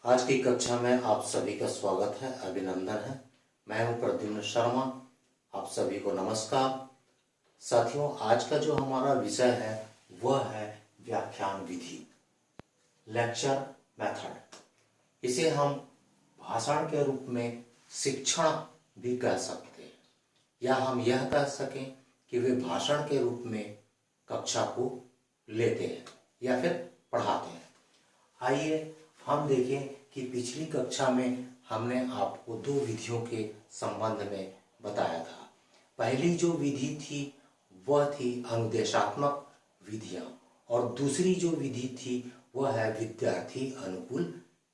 आज की कक्षा में आप सभी का स्वागत है, अभिनंदन है। मैं हूं प्रद्युम्न शर्मा। आप सभी को नमस्कार। साथियों, आज का जो हमारा विषय है वह है व्याख्यान विधि, लेक्चर मेथड। इसे हम भाषण के रूप में शिक्षण भी कह सकते हैं, या हम यह कह सकें कि वे भाषण के रूप में कक्षा को लेते हैं या फिर पढ़ाते हैं। आइए हम देखें कि पिछली कक्षा में हमने आपको दो विधियों के संबंध में बताया था। पहली जो विधि थी वह थी अनुदेशात्मक विधियां, और दूसरी जो विधि थी वह है विद्यार्थी अनुकूल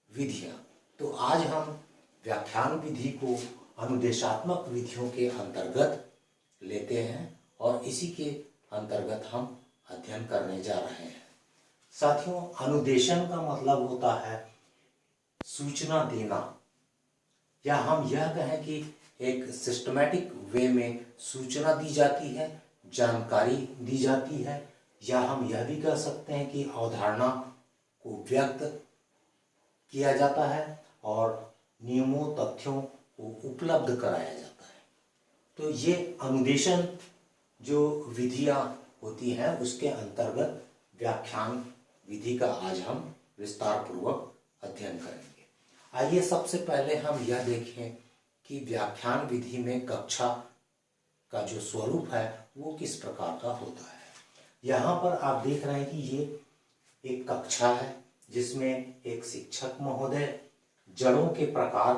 विधियां। तो आज हम व्याख्यान विधि को अनुदेशात्मक विधियों के अंतर्गत लेते हैं और इसी के अंतर्गत हम अध्ययन करने जा रहे हैं। साथियों, अनुदेशन का मतलब होता है सूचना देना, या हम यह कहें कि एक सिस्टमैटिक वे में सूचना दी जाती है, जानकारी दी जाती है, या हम यह भी कह सकते हैं कि अवधारणा को व्यक्त किया जाता है और नियमों तथ्यों को उपलब्ध कराया जाता है। तो ये अनुदेशन जो विधियां होती हैं उसके अंतर्गत व्याख्यान विधि का आज हम विस्तार पूर्वक अध्ययन करेंगे। आइए सबसे पहले हम यह देखें कि व्याख्यान विधि में कक्षा का जो स्वरूप है वो किस प्रकार का होता है। यहाँ पर आप देख रहे हैं कि ये एक कक्षा है जिसमें एक शिक्षक महोदय जड़ों के प्रकार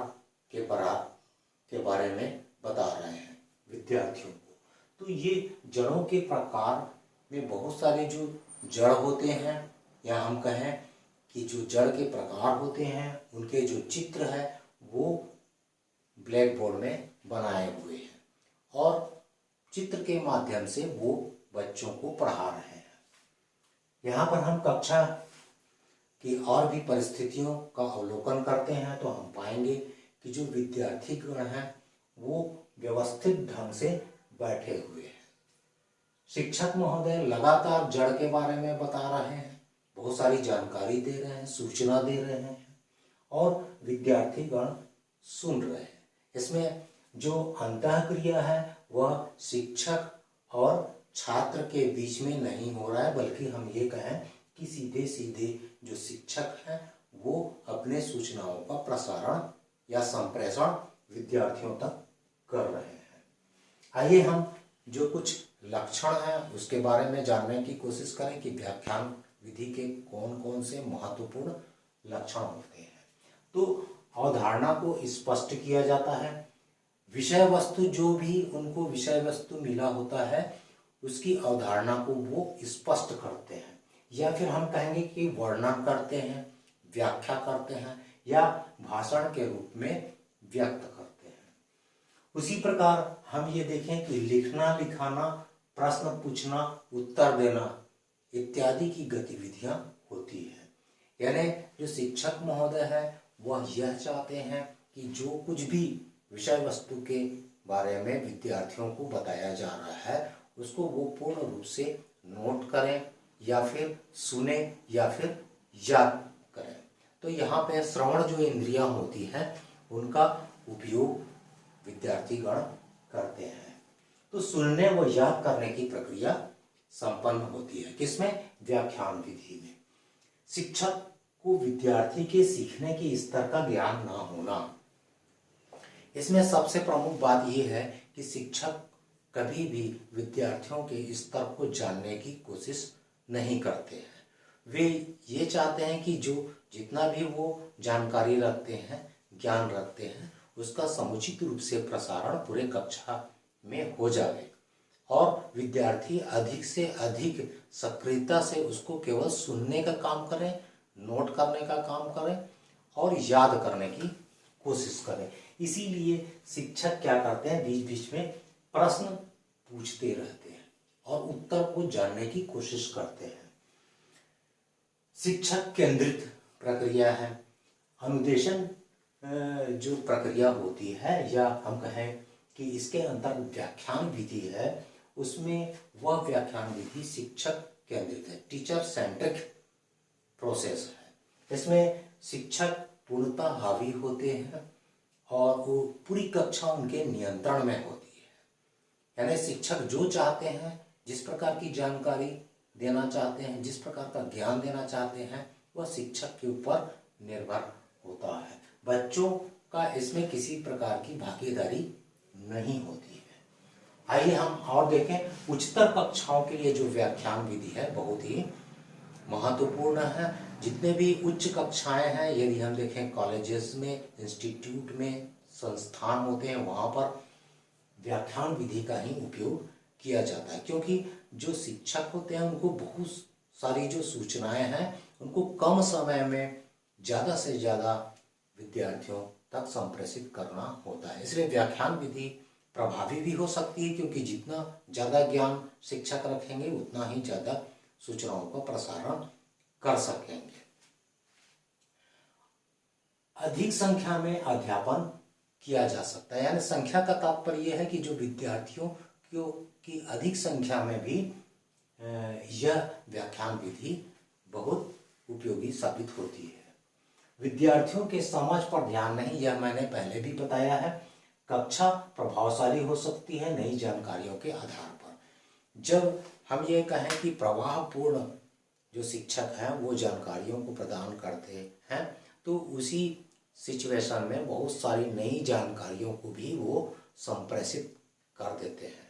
के बारे में बता रहे हैं विद्यार्थियों को। तो ये जड़ों के प्रकार में बहुत सारे जो जड़ होते हैं, या हम कहें कि जो जड़ के प्रकार होते हैं उनके जो चित्र है वो ब्लैक बोर्ड में बनाए हुए हैं और चित्र के माध्यम से वो बच्चों को पढ़ा रहे हैं। यहाँ पर हम कक्षा की और भी परिस्थितियों का अवलोकन करते हैं तो हम पाएंगे कि जो विद्यार्थी गण हैं वो व्यवस्थित ढंग से बैठे हुए हैं। शिक्षक महोदय लगातार जड़ के बारे में बता रहे हैं, बहुत सारी जानकारी दे रहे हैं, सूचना दे रहे हैं और विद्यार्थी गण सुन रहे हैं। इसमें जो अंतःक्रिया है वह शिक्षक और छात्र के बीच में नहीं हो रहा है, बल्कि हम ये कहें कि सीधे सीधे जो शिक्षक हैं वो अपने सूचनाओं का प्रसारण या संप्रेषण विद्यार्थियों तक कर रहे हैं। आइए हम जो कुछ लक्षण हैं उसके बारे में जानने की कोशिश करें कि व्याख्यान विधि के कौन कौन से महत्वपूर्ण लक्षण होते हैं। तो अवधारणा को स्पष्ट किया जाता है, विषय वस्तु जो भी उनको विषय वस्तु मिला होता है उसकी अवधारणा को वो स्पष्ट करते हैं, या फिर हम कहेंगे कि वर्णन करते हैं, व्याख्या करते हैं या भाषण के रूप में व्यक्त करते हैं। उसी प्रकार हम ये देखें कि लिखना, लिखाना, प्रश्न पूछना, उत्तर देना इत्यादि की गतिविधियां होती है। यानी जो शिक्षक महोदय है वह यह चाहते हैं कि जो कुछ भी विषय वस्तु के बारे में विद्यार्थियों को बताया जा रहा है उसको वो पूर्ण रूप से नोट करें या फिर सुने या फिर याद करें। तो यहाँ पे श्रवण जो इंद्रियां होती हैं उनका उपयोग विद्यार्थी गण करते हैं। तो सुनने व याद करने की प्रक्रिया संपन्न होती है किसमें? व्याख्यान विधि में। शिक्षक को विद्यार्थी के सीखने के स्तर का ज्ञान ना होना, इसमें सबसे प्रमुख बात यह है कि शिक्षक कभी भी विद्यार्थियों के स्तर को जानने की कोशिश नहीं करते हैं। वे ये चाहते हैं कि जो जितना भी वो जानकारी रखते हैं, ज्ञान रखते हैं, उसका समुचित रूप से प्रसारण पूरे कक्षा में हो जाए और विद्यार्थी अधिक से अधिक सक्रियता से उसको केवल सुनने का काम करें, नोट करने का काम करें और याद करने की कोशिश करें। इसीलिए शिक्षक क्या करते हैं, बीच बीच में प्रश्न पूछते रहते हैं और उत्तर को जानने की कोशिश करते हैं। शिक्षक केंद्रित प्रक्रिया है। अनुदेशन जो प्रक्रिया होती है, या हम कहें कि इसके अंतर्गत व्याख्यान विधि है, उसमें वह व्याख्यान विधि शिक्षक केंद्रित है, टीचर सेंट्रिक प्रोसेस है। इसमें शिक्षक पूर्णतः हावी होते हैं और वो पूरी कक्षा उनके नियंत्रण में होती है। यानी शिक्षक जो चाहते हैं, जिस प्रकार की जानकारी देना चाहते हैं, जिस प्रकार का ज्ञान देना चाहते हैं, वह शिक्षक के ऊपर निर्भर होता है। बच्चों का इसमें किसी प्रकार की भागीदारी नहीं होती है। आइए हम और देखें, उच्चतर कक्षाओं के लिए जो व्याख्यान विधि है बहुत ही महत्वपूर्ण है। जितने भी उच्च कक्षाएं हैं, यदि हम देखें कॉलेजेस में, इंस्टीट्यूट में, संस्थान होते हैं, वहाँ पर व्याख्यान विधि का ही उपयोग किया जाता है, क्योंकि जो शिक्षक होते हैं उनको बहुत सारी जो सूचनाएं हैं उनको कम समय में ज़्यादा से ज़्यादा विद्यार्थियों तक संप्रेषित करना होता है। इसलिए व्याख्यान विधि प्रभावी भी हो सकती है, क्योंकि जितना ज़्यादा ज्ञान शिक्षक रखेंगे उतना ही ज़्यादा सूचनाओं का प्रसारण कर सकेंगे। अधिक संख्या में अध्यापन किया जा सकता है, यानी संख्या का तात्पर्य यह है कि जो विद्यार्थियों की अधिक संख्या में भी यह व्याख्यान विधि बहुत उपयोगी साबित होती है। विद्यार्थियों के समझ पर ध्यान नहीं, यह मैंने पहले भी बताया है। कक्षा प्रभावशाली हो सकती है नई जानकारियों के आधार पर। जब हम ये कहें कि प्रवाहपूर्ण जो शिक्षक हैं वो जानकारियों को प्रदान करते हैं, तो उसी सिचुएशन में बहुत सारी नई जानकारियों को भी वो संप्रेषित कर देते हैं।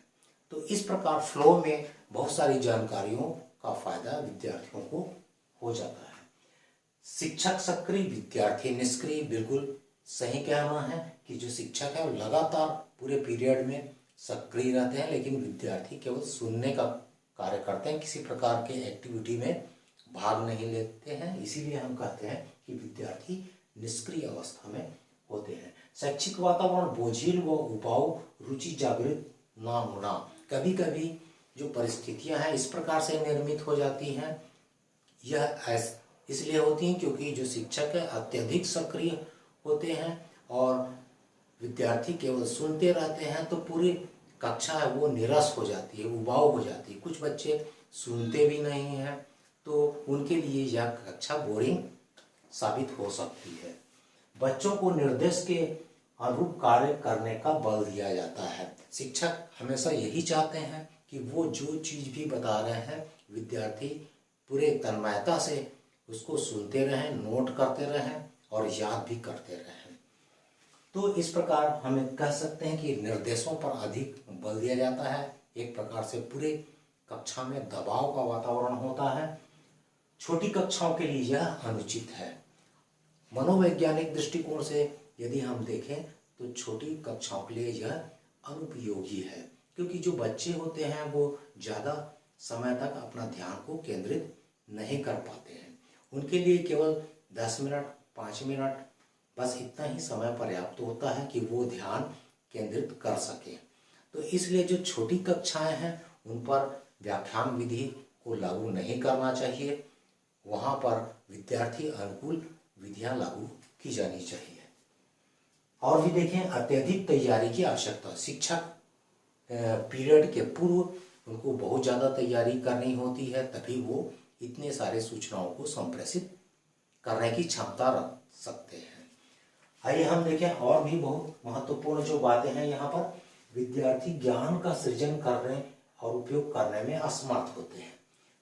तो इस प्रकार फ्लो में बहुत सारी जानकारियों का फायदा विद्यार्थियों को हो जाता है। शिक्षक सक्रिय, विद्यार्थी निष्क्रिय, बिल्कुल सही कहना है कि जो शिक्षक है वो लगातार पूरे पीरियड में सक्रिय रहते हैं, लेकिन विद्यार्थी केवल सुनने का कार्य करते हैं, किसी प्रकार के एक्टिविटी में भाग नहीं लेते हैं। इसीलिए हम कहते हैं कि विद्यार्थी निष्क्रिय अवस्था में होते हैं। शैक्षिक वातावरण बोझिल व उबाऊ, रुचि जागृत ना होना। कभी कभी जो परिस्थितियां हैं इस प्रकार से निर्मित हो जाती हैं, यह इसलिए होती हैं क्योंकि जो शिक्षक है अत्यधिक सक्रिय होते हैं और विद्यार्थी केवल सुनते रहते हैं, तो पूरी कक्षा है वो निरस हो जाती है, उबाऊ हो जाती है। कुछ बच्चे सुनते भी नहीं हैं, तो उनके लिए यह कक्षा बोरिंग साबित हो सकती है। बच्चों को निर्देश के अनुरूप कार्य करने का बल दिया जाता है। शिक्षक हमेशा यही चाहते हैं कि वो जो चीज़ भी बता रहे हैं विद्यार्थी पूरे तन्मयता से उसको सुनते रहें, नोट करते रहें और याद भी करते रहें। तो इस प्रकार हम कह सकते हैं कि निर्देशों पर अधिक बल दिया जाता है। एक प्रकार से पूरे कक्षा में दबाव का वातावरण होता है। छोटी कक्षाओं के लिए यह अनुचित है। मनोवैज्ञानिक दृष्टिकोण से यदि हम देखें तो छोटी कक्षाओं के लिए यह अनुपयोगी है, क्योंकि जो बच्चे होते हैं वो ज़्यादा समय तक अपना ध्यान को केंद्रित नहीं कर पाते हैं। उनके लिए केवल 10 मिनट, 5 मिनट, बस इतना ही समय पर्याप्त होता है कि वो ध्यान केंद्रित कर सकें। तो इसलिए जो छोटी कक्षाएं हैं उन पर व्याख्यान विधि को लागू नहीं करना चाहिए। वहाँ पर विद्यार्थी अनुकूल विधियाँ लागू की जानी चाहिए। और भी देखें, अत्यधिक तैयारी की आवश्यकता। शिक्षक पीरियड के पूर्व उनको बहुत ज़्यादा तैयारी करनी होती है, तभी वो इतने सारे सूचनाओं को संप्रेषित करने की क्षमता रख सकते हैं। आइए हम देखें और भी बहुत महत्वपूर्ण जो बातें हैं यहाँ पर। विद्यार्थी ज्ञान का सृजन करने और उपयोग करने में असमर्थ होते हैं।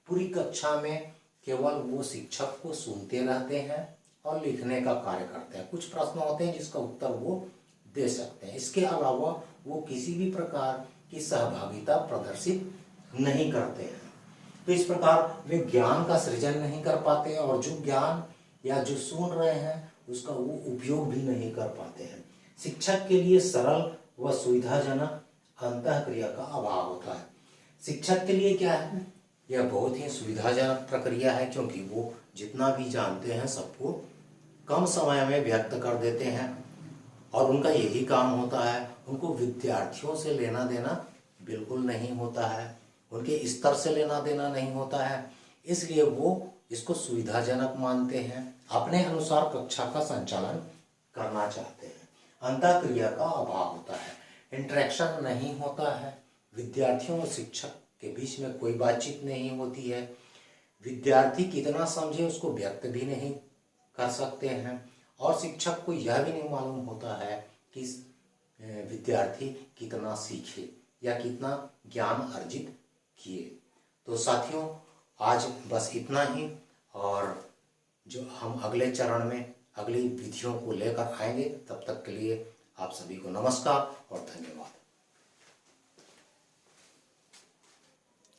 पूरी कक्षा में केवल वो शिक्षक को सुनते रहते हैं और लिखने का कार्य करते हैं। कुछ प्रश्न होते हैं जिसका उत्तर वो दे सकते हैं, इसके अलावा वो किसी भी प्रकार की सहभागिता प्रदर्शित नहीं करते हैं। तो इस प्रकार वे ज्ञान का सृजन नहीं कर पाते और जो ज्ञान या जो सुन रहे हैं उसका वो उपयोग भी नहीं कर पाते हैं। शिक्षक के लिए सरल व सुविधाजनक अंतःक्रिया का अभाव होता है। शिक्षक के लिए क्या है, यह बहुत ही सुविधाजनक प्रक्रिया है, क्योंकि वो जितना भी जानते हैं सबको कम समय में व्यक्त कर देते हैं और उनका यही काम होता है। उनको विद्यार्थियों से लेना देना बिल्कुल नहीं होता है, उनके स्तर से लेना देना नहीं होता है। इसलिए वो इसको सुविधाजनक मानते हैं, अपने अनुसार कक्षा का संचालन करना चाहते हैं। अंतःक्रिया का अभाव होता है, इंटरेक्शन नहीं होता है, विद्यार्थियों और शिक्षक के बीच में कोई बातचीत नहीं होती है। विद्यार्थी कितना समझे उसको व्यक्त भी नहीं कर सकते हैं और शिक्षक को यह भी नहीं मालूम होता है कि विद्यार्थी कितना सीखे या कितना ज्ञान अर्जित किए। तो साथियों, आज बस इतना ही, और जो हम अगले चरण में अगली विधियों को लेकर आएंगे, तब तक के लिए आप सभी को नमस्कार और धन्यवाद।